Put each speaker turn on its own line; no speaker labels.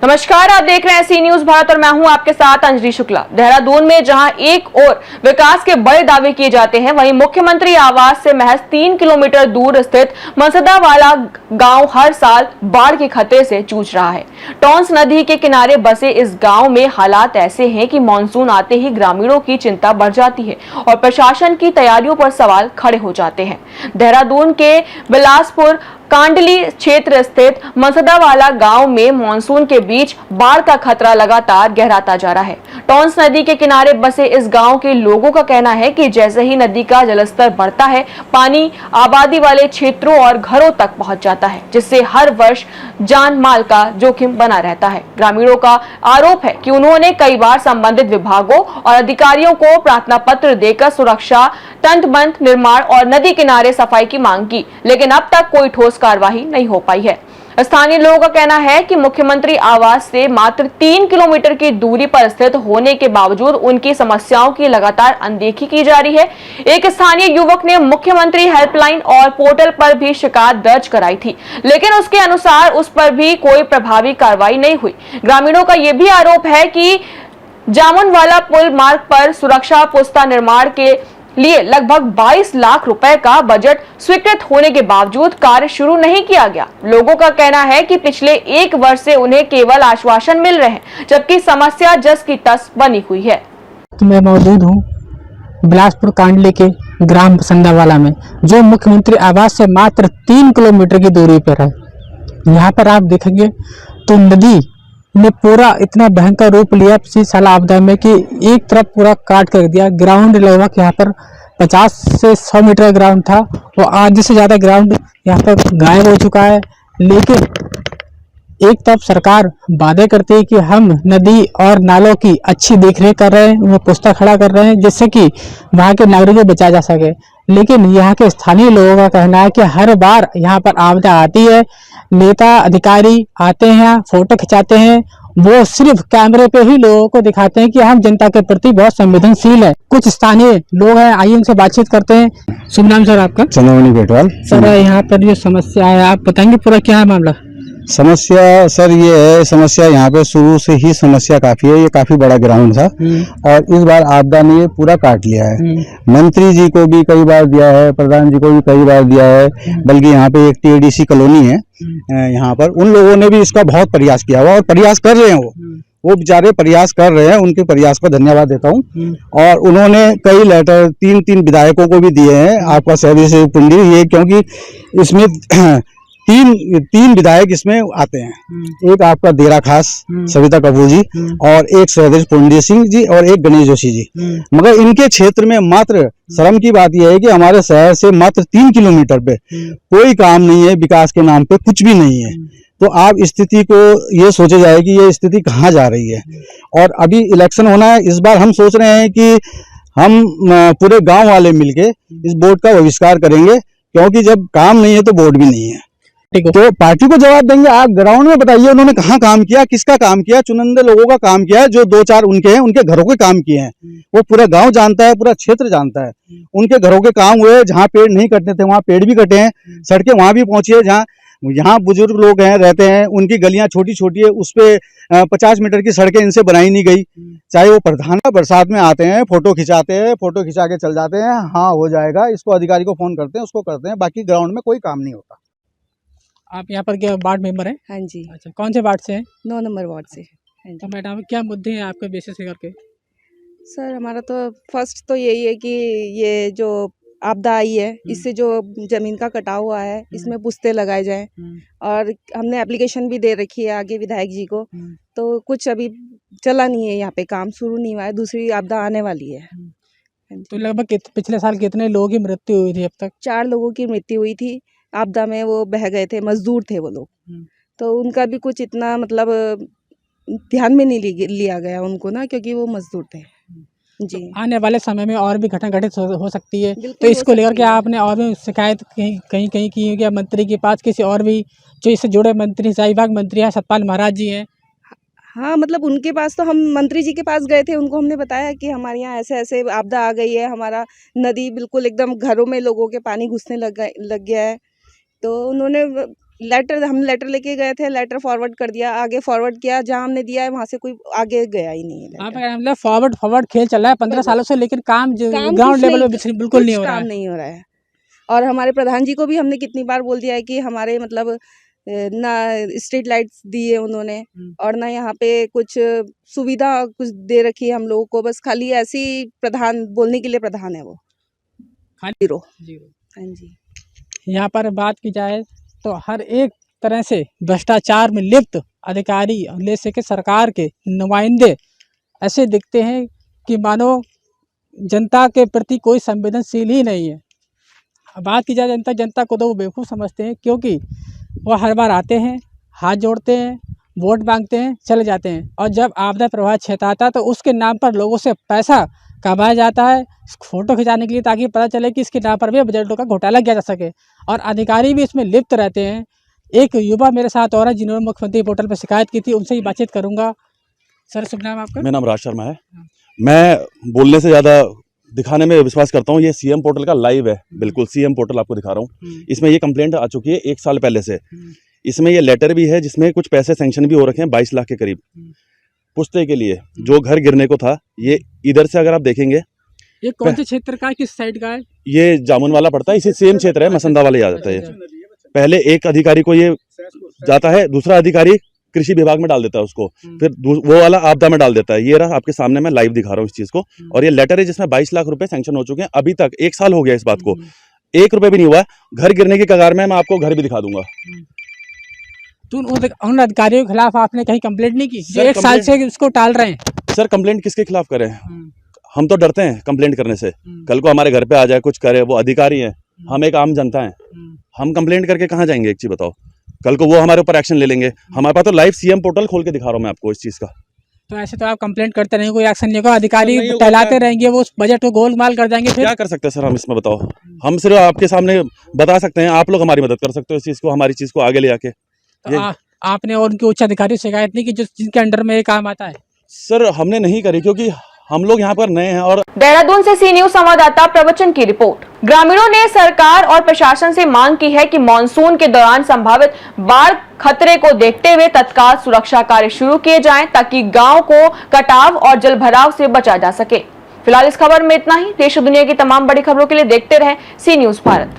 नमस्कार, आप देख रहे हैं सी न्यूज भारत और मैं हूं आपके साथ अंजलि शुक्ला। देहरादून में जहां एक ओर विकास के बड़े दावे किए जाते हैं, वहीं मुख्यमंत्री आवास से महज 3 किलोमीटर दूर स्थित मसदा वाला गांव हर साल बाढ़ के खतरे से जूझ रहा है। टॉन्स नदी के किनारे बसे इस गांव में हालात ऐसे हैं कि मानसून आते ही ग्रामीणों की चिंता बढ़ जाती है और प्रशासन की तैयारियों पर सवाल खड़े हो जाते हैं। देहरादून के बिलासपुर कांडली क्षेत्र स्थित मसदावाला गांव में मानसून के बीच बाढ़ का खतरा लगातार गहराता जा रहा है। टॉन्स नदी के किनारे बसे इस गांव के लोगों का कहना है कि जैसे ही नदी का जलस्तर बढ़ता है, पानी आबादी वाले क्षेत्रों और घरों तक पहुंच जाता है, जिससे हर वर्ष जान माल का जोखिम बना रहता है। ग्रामीणों का आरोप है कि उन्होंने कई बार संबंधित विभागों और अधिकारियों को प्रार्थना पत्र देकर सुरक्षा तंत्र निर्माण और नदी किनारे सफाई की मांग की, लेकिन अब तक कोई ठोस कार्रवाई नहीं हो पाई है। स्थानीय लोगों का कहना है कि मुख्यमंत्री आवास से मात्र 3 किलोमीटर की दूरी पर स्थित होने के बावजूद उनकी समस्याओं की लगातार अनदेखी की जा रही है। एक स्थानीय युवक ने मुख्यमंत्री हेल्पलाइन और पोर्टल पर भी शिकायत दर्ज कराई थी, लेकिन उसके अनुसार उस पर भी कोई प्रभावी कार्रवाई नहीं हुई। ग्रामीणों का यह भी आरोप है कि जामुनवाला पुल मार्ग पर सुरक्षा पुस्ता निर्माण के लिए लगभग 22 लाख रुपए का बजट स्वीकृत होने के बावजूद कार्य शुरू नहीं किया गया। लोगों का कहना है कि पिछले 1 वर्ष से उन्हें केवल आश्वासन मिल रहे हैं, जबकि समस्या जस की तस बनी हुई है।
तो मैं मौजूद हूँ बिलासपुर कांडली के ग्राम बसंदावाला में, जो मुख्यमंत्री आवास से मात्र 3 किलोमीटर की दूरी पर है। यहाँ पर आप देखेंगे तो नदी ने पूरा इतना भयंकर रूप लिया पिछली साल आपदा में कि एक तरफ पूरा काट कर दिया। ग्राउंड लगभग यहाँ पर 50 से 100 मीटर ग्राउंड था, वो आधे से ज़्यादा ग्राउंड यहाँ पर गायब हो चुका है। लेकिन एक तरफ सरकार वादे करती है कि हम नदी और नालों की अच्छी देखरेख कर रहे हैं, वो पुस्ता खड़ा कर रहे हैं जिससे कि वहाँ के नागरिकों को बचाया जा सके। लेकिन यहाँ के स्थानीय लोगों का कहना है कि हर बार यहाँ पर आपदा आती है, नेता अधिकारी आते हैं, फोटो खिंचाते हैं, वो सिर्फ कैमरे पे ही लोगों को दिखाते हैं कि हम जनता के प्रति बहुत संवेदनशील है। कुछ स्थानीय लोग हैं, आइए उनसे बातचीत करते हैं। शुभ नाम सर आपका?
चंद्रमणि बेटवाल।
सर, यहाँ पर जो समस्या है आप बताएंगे पूरा क्या है मामला?
समस्या सर ये है, समस्या यहाँ पे शुरू से ही समस्या काफी है। ये काफी बड़ा ग्राउंड था और इस बार आपदा ने ये पूरा काट लिया है। मंत्री जी को भी कई बार दिया है, प्रधान जी को भी कई बार दिया है, बल्कि यहाँ पे एक टीएडीसी कॉलोनी है, यहाँ पर उन लोगों ने भी इसका बहुत प्रयास किया हुआ और प्रयास कर रहे हैं। वो बेचारे प्रयास कर रहे हैं, उनके प्रयास का धन्यवाद देता हूँ। और उन्होंने कई लेटर 3 विधायकों को भी दिए हैं, आपका सर्विस पुंडी ये, क्योंकि इसमें तीन विधायक इसमें आते हैं। एक आपका देरा खास सविता कपूर जी और एक सहदेव पुंडी सिंह जी और एक गणेश जोशी जी। मगर इनके क्षेत्र में मात्र शर्म की बात यह है कि हमारे शहर से मात्र 3 किलोमीटर पे कोई काम नहीं है, विकास के नाम पे कुछ भी नहीं है। तो आप स्थिति को ये सोचे जाए कि ये स्थिति कहाँ जा रही है। और अभी इलेक्शन होना है, इस बार हम सोच रहे हैं कि हम पूरे गांव वाले मिलके इस बोर्ड का बहिष्कार करेंगे, क्योंकि जब काम नहीं है तो बोर्ड भी नहीं है। तो पार्टी को जवाब देंगे। आप ग्राउंड में बताइए उन्होंने कहाँ काम किया, किसका काम किया? चुनिंदे लोगों का काम किया है, जो 2-4 उनके हैं, उनके घरों के काम किए हैं। वो पूरा गांव जानता है, पूरा क्षेत्र जानता है। उनके घरों के काम हुए, जहाँ पेड़ नहीं कटने थे वहाँ पेड़ भी कटे हैं, सड़कें वहां भी पहुंची है। जहाँ यहाँ बुजुर्ग लोग हैं रहते हैं, उनकी गलियां छोटी छोटी है, उस पे 50 मीटर की सड़कें इनसे बनाई नहीं गई। चाहे वो प्रधान बरसात में आते हैं, फोटो खिंचाते हैं, फोटो खिंचा के चल जाते हैं, हाँ हो जाएगा, इसको अधिकारी को फोन करते हैं, उसको करते हैं, बाकी ग्राउंड में कोई काम नहीं होता।
आप यहाँ पर क्या वार्ड मेंबर हैं?
हाँ जी।
अच्छा, कौन से वार्ड से हैं?
9 नंबर वार्ड से। हाँ
तो मैडम क्या मुद्दे हैं आपके बेसिस से करके?
सर, हमारा तो फर्स्ट तो यही है कि ये जो आपदा आई है, इससे जो जमीन का कटाव हुआ है, इसमें पुस्ते लगाए जाएं। और हमने एप्लीकेशन भी दे रखी है आगे विधायक जी को, तो कुछ अभी चला नहीं है, यहाँ पे काम शुरू नहीं हुआ है। दूसरी आपदा आने वाली है।
तो लगभग पिछले साल कितने लोगों की मृत्यु हुई थी अब तक?
4 लोगों की मृत्यु हुई थी आपदा में। वो बह गए थे, मजदूर थे वो लोग, तो उनका भी कुछ इतना मतलब ध्यान में नहीं लिया गया उनको ना, क्योंकि वो मजदूर थे जी।
तो आने वाले समय में और भी घटना घटित हो सकती है, तो इसको लेकर के आपने और भी शिकायत कहीं की है क्या मंत्री के पास? किसी और भी जो इससे जुड़े मंत्री, सिंचाई विभाग मंत्री हैं, सतपाल महाराज जी हैं?
हाँ, मतलब उनके पास तो हम मंत्री जी के पास गए थे, उनको हमने बताया कि हमारे यहाँ ऐसे ऐसे आपदा आ गई है, हमारा नदी बिल्कुल एकदम घरों में लोगों के पानी घुसने लग गया है। तो उन्होंने लेटर हम लेटर लेके गए थे, लेटर फॉरवर्ड कर दिया, आगे फॉरवर्ड किया, जहाँ हमने दिया है वहाँ से कोई आगे गया ही नहीं है
आप
लेटर।
मतलब फॉरवर्ड खेल चल रहा है 15 सालों से, लेकिन काम जो
काम
ग्राउंड
कुछ
लेवल
नहीं,
पे बिल्कुल नहीं
कुछ
हो रहा
काम
है।
नहीं हो रहा है। और हमारे प्रधान जी को भी हमने कितनी बार बोल दिया है कि हमारे मतलब ना स्ट्रीट लाइट्स दी है उन्होंने, और ना यहाँ पे कुछ सुविधा कुछ दे रखी है हम लोगों को, बस खाली ऐसे ही प्रधान बोलने के लिए प्रधान है वो।
खाली
जीरो।
जीरो।
हाँ जी।
यहाँ पर बात की जाए तो हर एक तरह से भ्रष्टाचार में लिप्त अधिकारी और ले सके सरकार के नुमाइंदे ऐसे दिखते हैं कि मानो जनता के प्रति कोई संवेदनशील ही नहीं है। बात की जाए जनता को तो वो बेवकूफ़ समझते हैं, क्योंकि वो हर बार आते हैं, हाथ जोड़ते हैं, वोट मांगते हैं, चले जाते हैं, और जब आपदा प्रभावित क्षेत्र आता है तो उसके नाम पर लोगों से पैसा कमाया जाता है फ़ोटो खिंचाने के लिए, ताकि पता चले कि इसके नाम पर भी बजटों का घोटाला किया जा सके, और अधिकारी भी इसमें लिप्त रहते हैं। एक युवा मेरे साथ और है जिन्होंने मुख्यमंत्री पोर्टल पर शिकायत की थी, उनसे ही बातचीत करूँगा। सर, शुभ नाम आपका?
मेरा नाम राज शर्मा है। मैं बोलने से ज़्यादा दिखाने में विश्वास करता हूँ। ये सीएम पोर्टल का लाइव है, बिल्कुल सीएम पोर्टल आपको दिखा रहा हूँ। इसमें ये कंप्लेंट आ चुकी है 1 साल पहले से। इसमें ये लेटर भी है जिसमें कुछ पैसे सैंक्शन भी हो रखे हैं 22 लाख के करीब पुश्ते के लिए, जो घर गिरने को था। ये इधर से अगर आप देखेंगे,
ये कौन से क्षेत्र का है, किस साइड का है?
ये जामुन वाला पड़ता है, इसी सेम क्षेत्र है, मसंदा वाले आ जाता है। पहले एक अधिकारी को ये जाता है, दूसरा अधिकारी कृषि विभाग में डाल देता है उसको, फिर वो वाला आपदा में डाल देता है। ये रहा आपके सामने, मैं लाइव दिखा रहा हूँ इस चीज को। और ये लेटर है जिसमें 22 लाख रुपए सैंक्शन हो चुके हैं अभी तक। 1 साल हो गया इस बात को, 1 रुपए भी नहीं हुआ। घर गिरने की कगार में, मैं आपको घर भी दिखा दूंगा।
तो उन अधिकारियों के खिलाफ आपने कहीं कंप्लेंट नहीं की जो
सर,
1 साल से उसको टाल रहे हैं?
सर, कंप्लेंट किसके खिलाफ करें? हम तो डरते हैं कंप्लेंट करने से, कल को हमारे घर पे आ जाए कुछ करे। वो अधिकारी हैं, हम एक आम जनता है, हम कंप्लेंट करके कहाँ जाएंगे? एक चीज बताओ, कल को वो हमारे ऊपर एक्शन ले लेंगे। हमारे पास तो लाइव सीएम पोर्टल खोल के दिखा रहा हूँ मैं आपको इस चीज का।
तो ऐसे तो आप कंप्लेंट करते रहेंगे, कोई एक्शन नहीं होगा, अधिकारी टहलाते रहेंगे, वो उस बजट को गोलमाल कर देंगे, फिर
क्या कर सकते हैं सर हम इसमें? बताओ, हम सिर्फ आपके सामने बता सकते हैं, आप लोग हमारी मदद कर सकते हो इस चीज को, हमारी चीज को आगे ले आके।
तो आपने और उनके उच्च अधिकारी से शिकायत नहीं की जिनके अंडर में ये काम आता है?
सर, हमने नहीं करी क्योंकि हम लोग यहाँ पर नए हैं। और
देहरादून से सी न्यूज संवाददाता प्रवचन की रिपोर्ट। ग्रामीणों ने सरकार और प्रशासन से मांग की है कि मानसून के दौरान संभावित बाढ़ खतरे को देखते हुए तत्काल सुरक्षा कार्य शुरू किए जाएं, ताकि गांव को कटाव और जलभराव से बचा जा सके। फिलहाल इस खबर में इतना ही। देश और दुनिया की तमाम बड़ी खबरों के लिए देखते रहें सी न्यूज भारत।